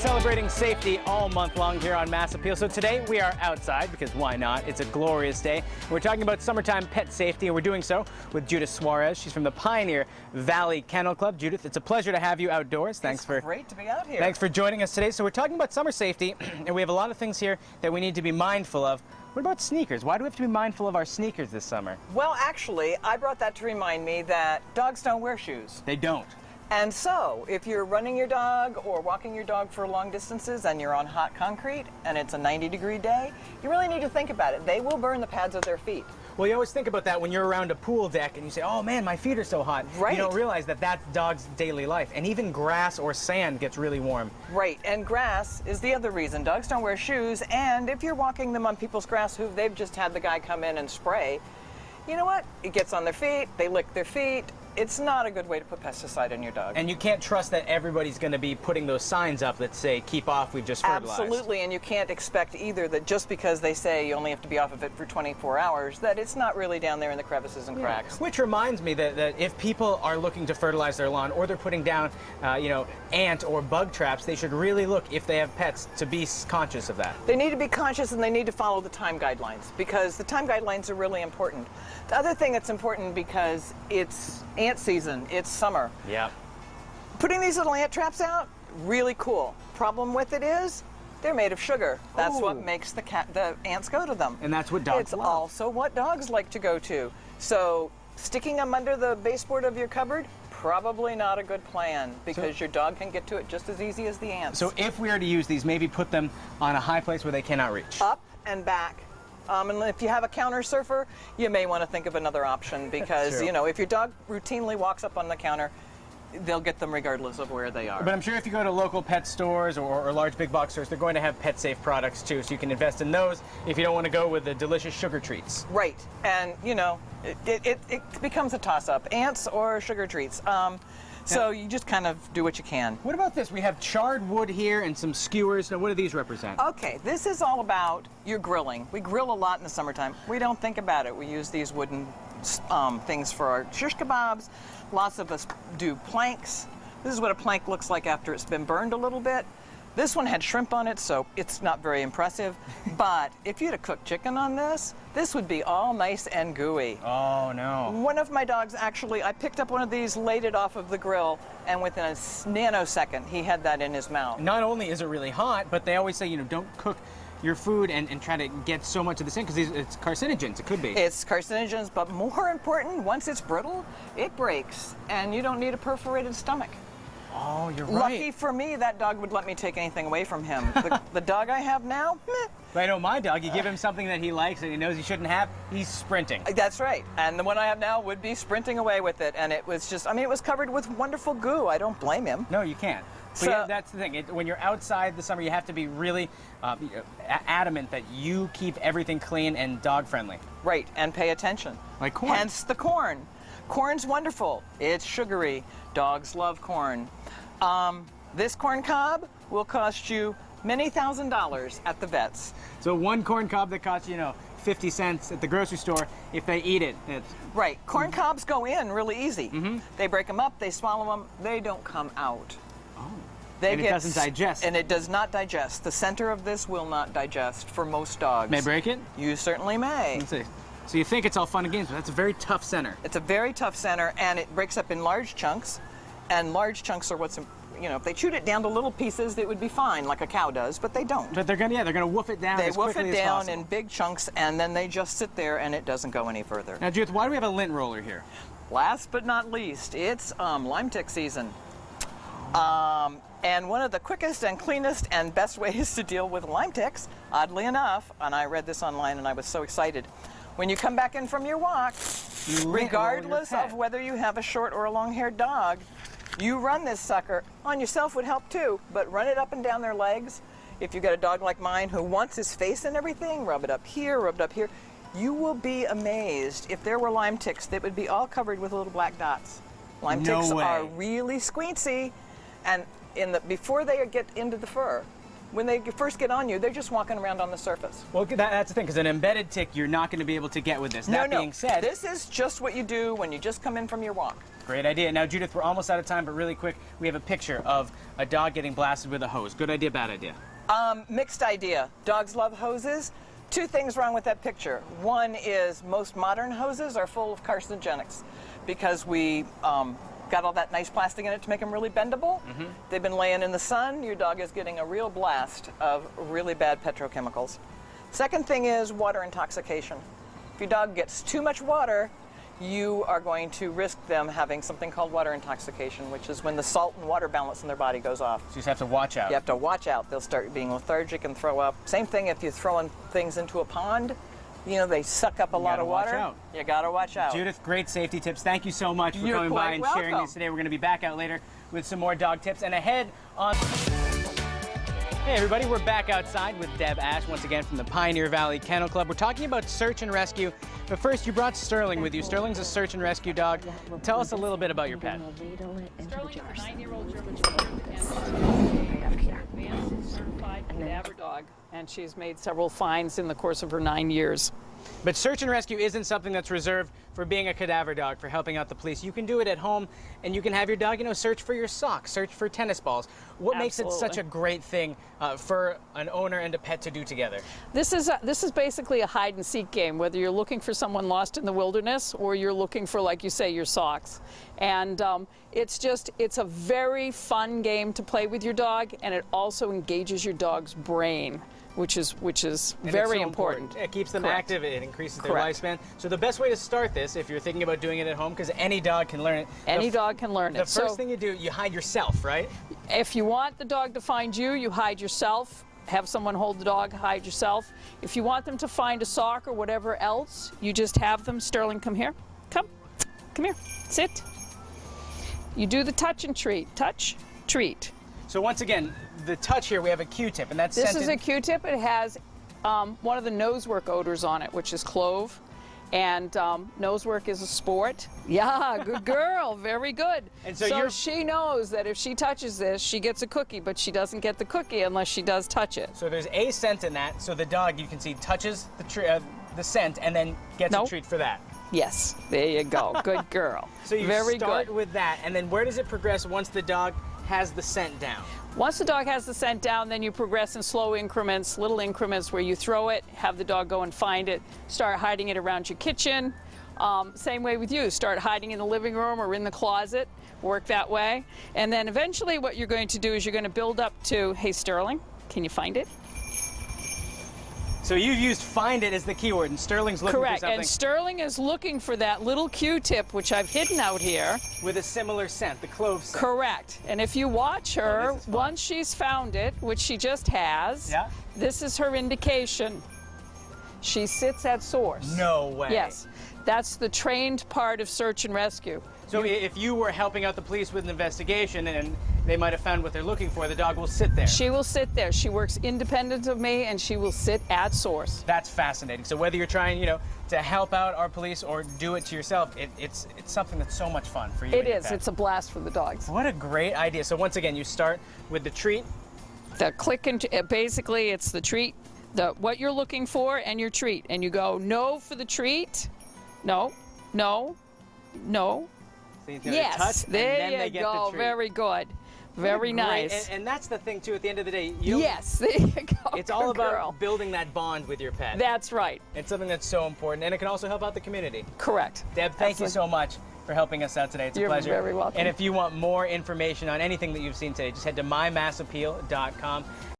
celebrating safety all month long here on Mass Appeal. So today we are outside because why not? It's a glorious day. We're talking about summertime pet safety, and we're doing so with Judith Suarez. She's from the Pioneer Valley Kennel Club. Judith, it's a pleasure to have you outdoors. It's great to be out here. Thanks for joining us today. So we're talking about summer safety, and we have a lot of things here that we need to be mindful of. What about sneakers? Why do we have to be mindful of our sneakers this summer? Well, actually, I brought that to remind me that dogs don't wear shoes. They don't. And so, if you're running your dog or walking your dog for long distances and you're on hot concrete and it's a 90-degree day, you really need to think about it. They will burn the pads of their feet. Well, you always think about that when you're around a pool deck and you say, oh man, my feet are so hot. Right. You don't realize that that's dog's daily life. And even grass or sand gets really warm. Right, and grass is the other reason. Dogs don't wear shoes, and if you're walking them on people's grass who they've just had the guy come in and spray, you know what? It gets on their feet, they lick their feet. It's not a good way to put pesticide in your dog. And you can't trust that everybody's going to be putting those signs up that say, keep off, we've just fertilized. Absolutely, and you can't expect either that just because they say you only have to be off of it for 24 hours, that it's not really down there in the crevices and cracks. Which reminds me that if people are looking to fertilize their lawn or they're putting down, ant or bug traps, they should really look, if they have pets, to be conscious of that. They need to be conscious, and they need to follow the time guidelines, because the time guidelines are really important. The other thing that's important, because it's ant season, it's summer. Yeah. Putting these little ant traps out, really cool. Problem with it is, they're made of sugar. That's what makes the ants go to them. And that's what dogs It's love. also what dogs like to go to. So sticking them under the baseboard of your cupboard, probably not a good plan, because your dog can get to it just as easy as the ants. So if we are to use these, maybe put them on a high place where they cannot reach. Up and back. And if you have a counter surfer, you may want to think of another option, because if your dog routinely walks up on the counter, they'll get them regardless of where they are. But I'm sure if you go to local pet stores or large big box stores, they're going to have pet safe products too, so you can invest in those if you don't want to go with the delicious sugar treats. Right, and it becomes a toss-up, ants or sugar treats. So you just kind of do what you can. What about this? We have charred wood here and some skewers. Now, what do these represent? Okay, this is all about your grilling. We grill a lot in the summertime. We don't think about it. We use these wooden things for our shish kebabs. Lots of us do planks. This is what a plank looks like after it's been burned a little bit. This one had shrimp on it, so it's not very impressive. But if you had a cooked chicken on this would be all nice and gooey. Oh, no. One of my dogs, actually, I picked up one of these, laid it off of the grill, and within a nanosecond, he had that in his mouth. Not only is it really hot, but they always say, don't cook your food and try to get so much of this in, because it's carcinogens. It could be. It's carcinogens, but more important, once it's brittle, it breaks, and you don't need a perforated stomach. Oh, you're right. Lucky for me, that dog would let me take anything away from him. The dog I have now, meh. But I know my dog, you give him something that he likes and he knows he shouldn't have, he's sprinting. That's right. And the one I have now would be sprinting away with it. And it was just, it was covered with wonderful goo. I don't blame him. No, you can't. But yeah, that's the thing. When you're outside this summer, you have to be really adamant that you keep everything clean and dog-friendly. Right, and pay attention. Like corn. Hence the corn. Corn's wonderful. It's sugary. Dogs love corn. This corn cob will cost you many $1,000s at the vets. So one corn cob that costs 50 cents at the grocery store, if they eat it, it's... Right. Corn cobs go in really easy. They break them up, they swallow them, they don't come out. Oh. It doesn't digest. And it does not digest. The center of this will not digest for most dogs. May I break it? You certainly may. Let's see. So you think it's all fun and games, but that's a very tough center. It's a very tough center, and it breaks up in large chunks. And large chunks are what's, if they chewed it down to little pieces, it would be fine, like a cow does, but they don't. But they're gonna woof it down as quickly as possible. They woof it down in big chunks, and then they just sit there, and it doesn't go any further. Now, Judith, why do we have a lint roller here? Last but not least, it's lime tick season. And one of the quickest and cleanest and best ways to deal with lime ticks, oddly enough, and I read this online and I was so excited, when you come back in from your walk, regardless of whether you have a short or a long-haired dog, you run this sucker. On yourself would help too, but run it up and down their legs. If you got a dog like mine who wants his face and everything, rub it up here, rub it up here. You will be amazed. If there were lime ticks, they would be all covered with little black dots. Lime ticks are really squeaky, and before they get into the fur, when they first get on you, they're just walking around on the surface. Well, that's the thing, because an embedded tick you're not going to be able to get with this. That being said, this is just what you do when you just come in from your walk. Great idea. Now, Judith, we're almost out of time, but really quick, we have a picture of a dog getting blasted with a hose. Good idea, bad idea? Mixed idea. Dogs love hoses. Two things wrong with that picture. One is most modern hoses are full of carcinogenics because we got all that nice plastic in it to make them really bendable. They've been laying in the sun. Your dog is getting a real blast of really bad petrochemicals. Second thing is water intoxication. If your dog gets too much water, you are going to risk them having something called water intoxication, which is when the salt and water balance in their body goes off. So you just have to watch out. You have to watch out. They'll start being lethargic and throw up. Same thing if you're throwing things into a pond. You know, they suck up a lot of water. Watch out. You gotta watch out. Judith, great safety tips. Thank you so much for You're coming by quite and sharing welcome. these today. We're going to be back out later with some more dog tips. And ahead on... Hey everybody, we're back outside with Deb Ash, once again from the Pioneer Valley Kennel Club. We're talking about search and rescue, but first you brought Sterling with you. Sterling's a search and rescue dog. Tell us a little bit about your pet. Sterling is a 9-year-old German Shepherd, and she's an advanced certified cadaver dog, and she's made several finds in the course of her 9 years. But search and rescue isn't something that's reserved for being a cadaver dog, for helping out the police. You can do it at home, and you can have your dog, search for your socks, search for tennis balls. What makes it such a great thing for an owner and a pet to do together? This is basically a hide and seek game, whether you're looking for someone lost in the wilderness or you're looking for, like you say, your socks. And it's a very fun game to play with your dog, and it also engages your dog's brain, which is And very it's so important. It keeps them Correct. active, it increases their Correct. lifespan. So the best way to start this, if you're thinking about doing it at home, because any dog can learn it. Any dog can learn it. The first thing you do, you hide yourself, right? If you want the dog to find you, you hide yourself. Have someone hold the dog, hide yourself. If you want them to find a sock or whatever else, you just have them. Sterling, come here. Come here. Sit. You do the touch and treat. Touch, treat. So once again, the touch here, we have a Q-tip, and that's This scented. is a Q-tip. It has one of the nosework odors on it, which is clove. And nosework is a sport. Yeah, good girl, very good. And so she knows that if she touches this, she gets a cookie, but she doesn't get the cookie unless she does touch it. So there's a scent in that, so the dog, you can see, touches the scent and then gets a treat for that. Yes, there you go. Good girl. So you very start good. with that, and then where does it progress once the dog has the scent down? Once the dog has the scent down, then you progress in slow increments, little increments where you throw it, have the dog go and find it, start hiding it around your kitchen. Same way with you, start hiding in the living room or in the closet, work that way. And then eventually what you're going to do is you're going to build up to, hey Sterling, can you find it? So you've used find it as the keyword, and Sterling's looking Correct, for something and Sterling is looking for that little Q-tip, which I've hidden out here. with a similar scent, the clove scent. Correct. And if you watch her, this is fun. once she's found it, which she just has, Yeah. this is her indication. She sits at source. No way. Yes. That's the trained part of search and rescue. So if you were helping out the police with an investigation and they might have found what they're looking for, the dog will sit there. She will sit there. She works independent of me, and she will sit at source. That's fascinating. So whether you're trying, to help out our police or do it to yourself, it's something that's so much fun for you. It and your is. pet. It's a blast for the dogs. What a great idea. So once again, you start with the treat. The click and basically it's the treat, what you're looking for and your treat, and you go no for the treat, no, no, no. So you touch, Yes, and there then they you get go. the treat. Very good. Very Great. nice. And that's the thing too. At the end of the day, Yes, there you go. it's all good about girl. building that bond with your pet. That's right. It's something that's so important, and it can also help out the community. Correct. Deb, thank you so much for helping us out today. It's a You're pleasure. very welcome. And if you want more information on anything that you've seen today, just head to mymassappeal.com.